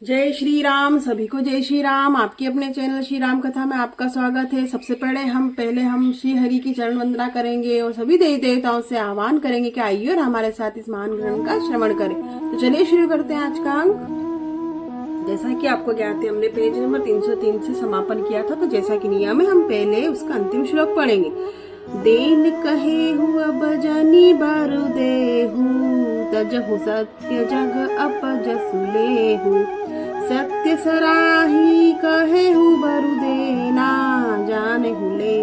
जय श्री राम। सभी को जय श्री राम। आपके अपने चैनल श्री राम कथा में आपका स्वागत है। सबसे पहले हम श्री हरि की चरण वंदना करेंगे और सभी देवी देवताओं से आह्वान करेंगे कि आइए और हमारे साथ इस महान ग्रंथ का श्रवण करें। तो चलिए शुरू करते हैं आज का अंक। जैसा कि आपको ज्ञात है, हमने पेज नंबर 303 से समापन किया था। तो जैसा कि नियम है, हम पहले उसका अंतिम श्लोक पढ़ेंगे। देन कहे हुआ बजानी बारु देहू, तजहु सत्य जग अपजसु लेहू, सत्य सराही कहे हु बरु देना, जाने हुले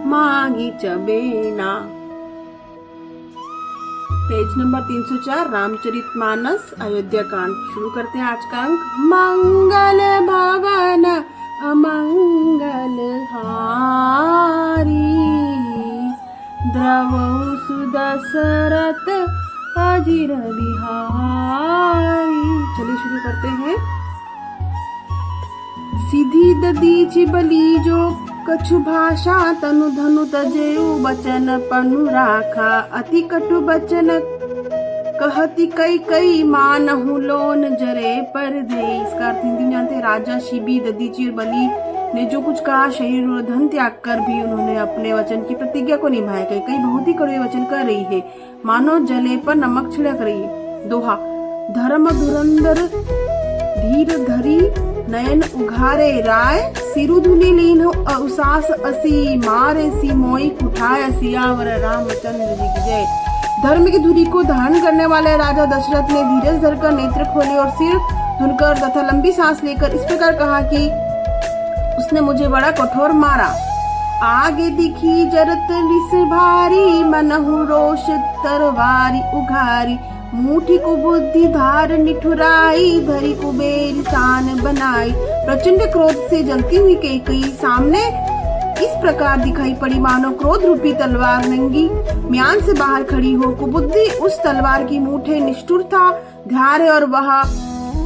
मागी चबेना। पेज नंबर 304 रामचरितमानस अयोध्या कांड। शुरू करते हैं आज का अंक। मंगल भवन अमंगल हारी, द्रवहु सुदशरथ अजिर बिहारी। चलिए शुरू करते हैं। सीधी ददीची बली जो कछु भाषा, तनु धनु तजेऊ बचन पनु राखा, अति कटु बचन कहती कई कई, मानहु लोन जरे पर दे। इसका अर्थ हिंदी में जानते हैं। राजा शिबी, ददीची और बली ने जो कुछ कहा, शरीर और धन त्याग कर भी उन्होंने अपने वचन की प्रतिज्ञा को निभाया। कई बहुत ही कड़वे वचन कर रही है, मानो जले पर नमक छिड़क रही है। दोहा। धर्म धुरंधर धीर धरी, नयन उघारे राय, सिरु धुनि लीन उसास असी, मारे सी मोई कुठाय, सियावर रामचंद्र जी की जय। धर्म की धुरी को धारण करने वाले राजा दशरथ ने धीरज धरकर नेत्र खोले और सिर धुनकर तथा लंबी सांस लेकर इस प्रकार कहा कि उसने मुझे बड़ा कठोर मारा। आगे दिखी जरत लिस भारी, मनहु रोष तरवारी उघारी, मुठी को बुद्धि धार निठुराई, धरी कुबेर सान बनाई। प्रचंड क्रोध से जलती हुई कैकेयी सामने इस प्रकार दिखाई पड़ी, मानो क्रोध रूपी तलवार नंगी म्यान से बाहर खड़ी हो। कुबुद्धि उस तलवार की मुठे निष्ठुरता धार है और वह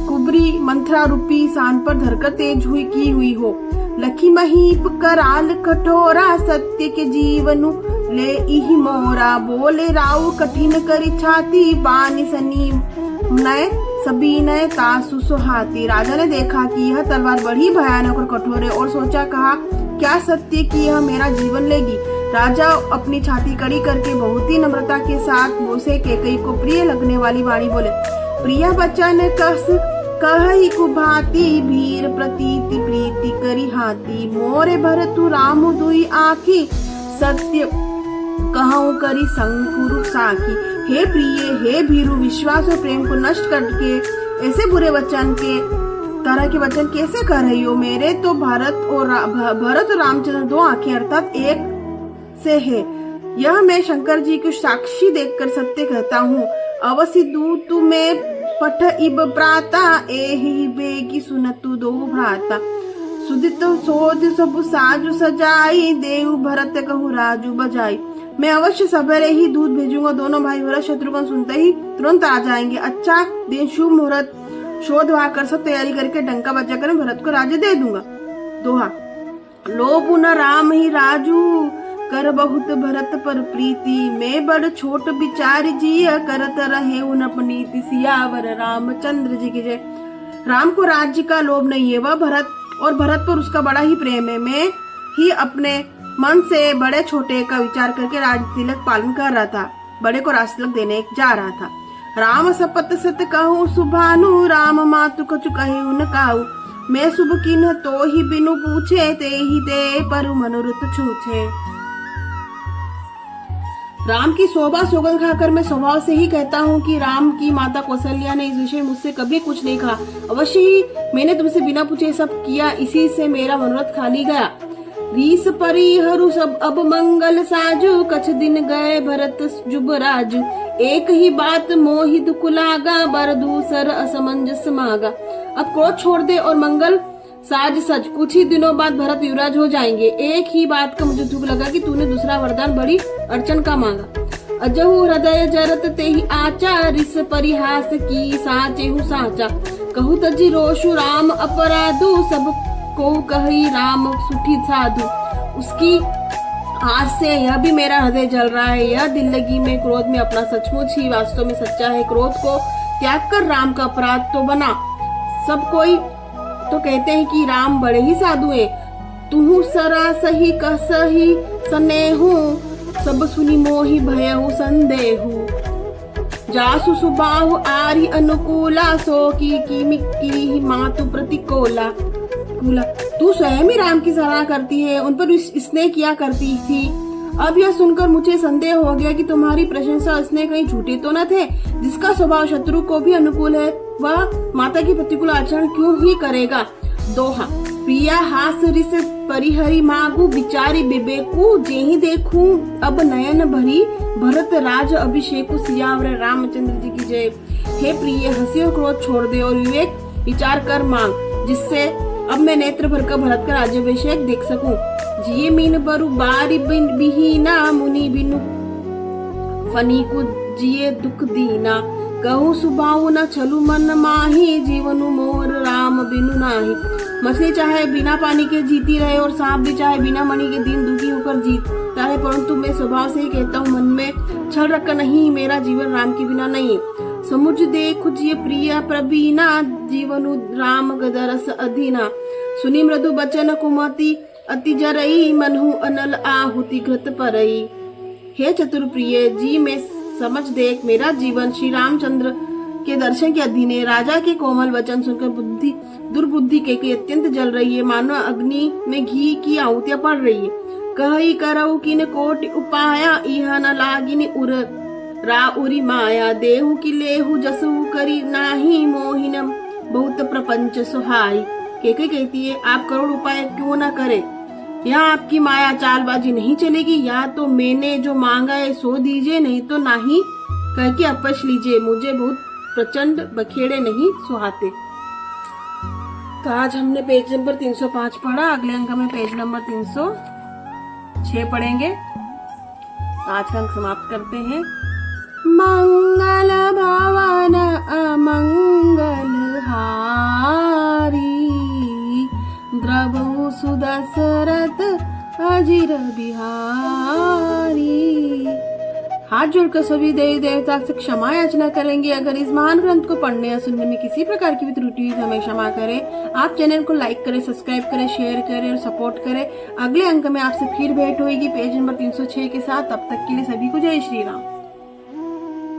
कुबरी मंत्रा रूपी सान पर धरकर तेज हुई की हुई हो। लखी महीप कराल कठोरा, सत्य के जीवनु ले इहि मोरा, बोले राव कठिन करी छाती, बानी सनी नय सभी नय तासु सुहाती। राजा ने देखा कि यह तलवार बड़ी भयानक और कठोर है और सोचा, कहा क्या सत्य कि यह मेरा जीवन लेगी। राजा अपनी छाती कड़ी करके बहुत ही नम्रता के साथ मोसे कैकेयी को प्रिय लगने वाली वाणी बोले। प्रिय बचन कस कहि कुभाती, भीर प्रतीति प्रीति करी हाथी, मोरे भरतु राम दुई आखी, सत्य कहूँ करी संकुरु साखी। हे प्रिय, हे भीरु, विश्वास और प्रेम को नष्ट करके ऐसे बुरे वचन के तरह के वचन कैसे कर रही हो। मेरे तो भरत और रामचंद्र दो आंखें अर्थात एक से है। यह मैं शंकर जी को साक्षी देखकर सत्य कहता हूँ। अवश्य दू तुम्हें पठ इब प्राता, एहि बेगी सुनतु दो भ्राता, सुदित सोध सब साजु सजाई, देव भरत कहूँ राजू बजाई। मैं अवश्य सवेरे ही दूध भेजूंगा। दोनों भाई भरत शत्रुघ्न सुनते ही तुरंत आ जाएंगे। अच्छा दिन शुभ मुहूर्त शोध कर सब तैयारी करके डंका बजा कर भरत को राज्य दे दूंगा। दोहा। लोभु न राम ही राजू, कर बहुत भरत पर प्रीति, मैं बड़ छोट विचार जिया, करत रहे उन अपनीति, सियावर रामचंद्र जी की जय। राम को राज्य का लोभ नहीं है, वह भरत और भरत पर उसका बड़ा ही प्रेम है। मैं ही अपने मन से बड़े छोटे का विचार करके राज तिलक पालन कर रहा था, बड़े को राज तिलक देने जा रहा था। राम सपत सत कहूँ सुभानु, राम मातु कछु कहे उन काऊ, मैं शुभ किन्ह तो ही बिनु पूछे, ते ही दे पर मनोरथ छूछे। राम की शोभा सौगंध खाकर मैं स्वभाव से ही कहता हूँ कि राम की माता कौशल्या ने इस विषय मुझसे कभी कुछ नहीं कहा। अवश्य ही मैंने तुमसे बिना पूछे सब किया, इसी से मेरा मनोरथ खाली गया। रीस परिहरु सब अब मंगल साजु, कछ दिन गए भरत जुबराजु, एक ही बात मोहि दुख लागा, बर दूसर असमंजस मागा। अब क्रोध छोड़ दे और मंगल साज सच, कुछ ही दिनों बाद भरत युवराज हो जाएंगे। एक ही बात का मुझे दुख लगा कि तूने दूसरा वरदान बड़ी अड़चन का मांगा। अजहु हृदय जरत ते ही आचा, रिस परिहास की साचेहु साचा, कहु तजी रोषु राम अपराधु, सब को कही राम सुठी साधु। उसकी आज से यह भी मेरा हृदय जल रहा है। यह दिल लगी में क्रोध में अपना सचमुच ही वास्तव में सच्चा है। क्रोध को त्याग कर राम का अपराध तो बना। सब कोई तो कहते हैं कि राम बड़े ही साधु हैं। तुहु सरा सही कह सही सनेहु, सब सुनी मोहि भयहु संदेहु। जासु सुबाहु आरि अनुकूला, सो की मिक्की मातु प्रतिकूला। तू स्वयं ही राम की सराहना करती है, उन पर स्नेह किया करती थी। अब यह सुनकर मुझे संदेह हो गया कि तुम्हारी प्रशंसा स्नेह कहीं झूठे तो न थे। जिसका स्वभाव शत्रु को भी अनुकूल है, वह माता की प्रतिकूल आचरण क्यों ही करेगा। दोहा। प्रिया हास रिस परिहरी मागू, बिचारी बिबेकू जेहि देखूं, अब नयन भरी भरत राज अभिषेकु। सियावर रामचंद्र जी की जय। हे प्रिय, हंसी और क्रोध छोड़ दे और विवेक विचार कर मांग, जिससे अब मैं नेत्र भर कर भरत का राज्याभिषेक देख सकूं। जिये मीन बरु बारी बिहीना, मुनि बिनु फनी को जिये दुख दीना। कहूँ सुबाऊ न छलु मन माही, जीवनु मोर राम बिनु नाही। मछली चाहे बिना पानी के जीती रहे और सांप भी चाहे बिना मणि के दिन दुखी होकर जीतता है, परंतु मैं स्वभाव से ही कहता हूँ, मन में छल रख नहीं, मेरा जीवन राम के बिना नहीं। समुझ देखु जिय प्रिय प्रवीणा, जीवनु राम गदरस अधीना। सुनी मृदु बचन कुमति अति जरई, मनहु अनल आहुति घृत परई। हे चतुर प्रिय जी, मैं समझ देख, मेरा जीवन श्री रामचंद्र के दर्शन के अधीन है। राजा के कोमल वचन सुनकर दुर्बुद्धि के अत्यंत जल रही है, मानो अग्नि में घी की आहुतियां पड़ रही है। कही करऊ किन कोटि उपाया, इह न लागिन उर रा उरी माया। देहु की लेहु जसु करी नाही, मोहिन बहुत प्रपंच सुहाई। केके कहती है, आप करोड़ उपाय क्यों न करे, यहाँ आपकी माया चालबाजी नहीं चलेगी। या तो मैंने जो मांगा है सो दीजिए, नहीं तो नहीं कह के अपच लीजिए। मुझे बहुत प्रचंड बखेड़े नहीं सुहाते। तो आज हमने पेज नंबर 305 पढ़ा। अगले अंक में पेज नंबर 306 पढ़ेंगे। आज का अंक समाप्त करते हैं। मंगल भवन अमंगल हारी, द्रवहु सुदशरथ अजिर बिहारी। हाथ जोड़कर सभी देवी देवता से क्षमा याचना करेंगे। अगर इस महान ग्रंथ को पढ़ने या सुनने में किसी प्रकार की भी त्रुटि हुई, हमें क्षमा करें। आप चैनल को लाइक करें, सब्सक्राइब करें, शेयर करें और सपोर्ट करें। अगले अंक में आपसे फिर भेंट होगी पेज नंबर 306 के साथ। तब तक के लिए सभी को जय श्री राम।